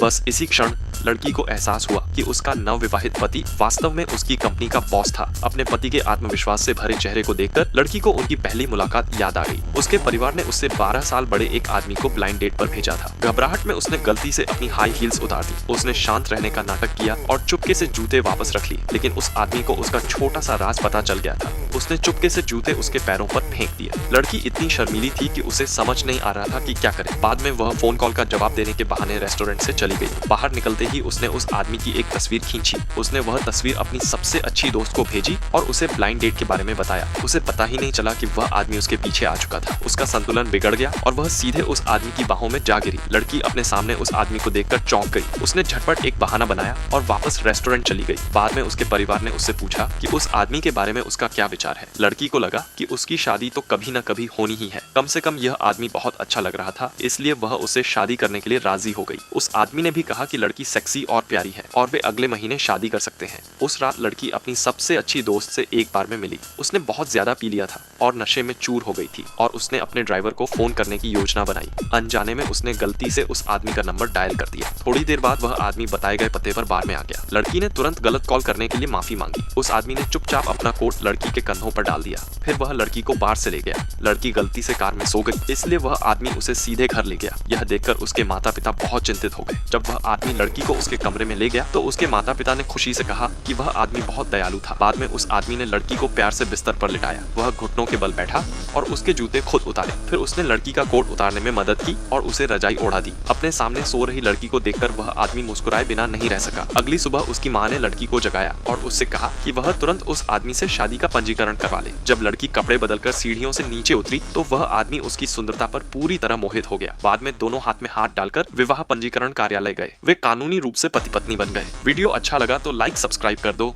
बस इसी क्षण लड़की को एहसास हुआ कि उसका नवविवाहित पति वास्तव में उसकी कंपनी का बॉस था। अपने पति के आत्मविश्वास से भरे चेहरे को देखकर लड़की को उनकी पहली मुलाकात याद आ गई। उसके परिवार ने उससे 12 साल बड़े एक आदमी को ब्लाइंड डेट पर भेजा था। घबराहट में उसने गलती से अपनी हाई हील्स उतार दी। उसने शांत रहने का नाटक किया और चुपके से जूते वापस रख लिए, लेकिन उस आदमी को उसका छोटा सा राज पता चल गया था। उसने चुपके से जूते उसके पैरों पर फेंक दिए। लड़की इतनी शर्मीली थी कि उसे समझ नहीं आ रहा था कि क्या करे। बाद में वह फोन कॉल का जवाब देने के बहाने रेस्टोरेंट से चली गई। बाहर निकलते ही उसने उस आदमी की एक तस्वीर खींची। उसने वह तस्वीर अपनी सबसे अच्छी दोस्त को भेजी और उसे ब्लाइंड डेट के बारे में बताया। उसे पता ही नहीं चला कि वह आदमी उसके पीछे आ चुका था। उसका संतुलन बिगड़ गया और वह सीधे उस आदमी की बाहों में जा गिरी। लड़की अपने सामने उस आदमी को देखकर चौंक गई। उसने झटपट एक बहाना बनाया और वापस रेस्टोरेंट चली गई। बाद में उसके परिवार ने उससे पूछा कि उस आदमी के बारे में उसका क्या विचार है। लड़की को लगा कि उसकी शादी तो कभी न कभी होनी ही है। कम से कम यह आदमी बहुत अच्छा लग रहा था, इसलिए वह उससे शादी करने के लिए राजी हो गई। उस आदमी ने भी कहा कि लड़की सेक्सी और प्यारी है और वे अगले महीने शादी कर सकते हैं। उस रात लड़की अपनी सबसे अच्छी दोस्त से एक बार में मिली। उसने बहुत ज्यादा पी लिया था और नशे में चूर हो गई थी और उसने अपने ड्राइवर को फोन करने की योजना बनाई। अनजाने में उसने गलती से उस आदमी का नंबर डायल कर दिया। थोड़ी देर बाद वह आदमी बताए गए पते पर बार में आ गया। लड़की ने तुरंत गलत कॉल करने के लिए माफी मांगी। उस आदमी ने चुपचाप अपना कोट लड़की के कंधों पर डाल दिया। फिर वह लड़की को बार से ले गया। लड़की गलती से कार में सो गई, इसलिए वह आदमी उसे सीधे घर ले गया। यह देखकर उसके माता पिता बहुत चिंतित हो गए। जब वह आदमी लड़की को उसके कमरे में ले गया तो उसके माता पिता ने खुशी से कहा कि वह आदमी बहुत दयालु था। बाद में उस आदमी ने लड़की को प्यार से बिस्तर पर लिटाया। वह घुटनों के बल बैठा और उसके जूते खुद उतारे। फिर उसने लड़की का कोट उतारने में मदद की और उसे रजाई ओढ़ा दी। अपने सामने सो रही लड़की को देखकर वह आदमी मुस्कुराए बिना नहीं रह सका। अगली सुबह उसकी माँ ने लड़की को जगाया और उससे कहा कि वह तुरंत उस आदमी से शादी का पंजीकरण करवा ले। जब लड़की कपड़े बदलकर सीढ़ियों से नीचे उतरी तो वह आदमी उसकी सुंदरता पर पूरी तरह मोहित हो गया। बाद में दोनों हाथ में हाथ डालकर विवाह पंजीकरण कार्यालय गए। वे कानूनी रूप से पति पत्नी बन गए। वीडियो अच्छा लगा तो लाइक सब्सक्राइब कर दो।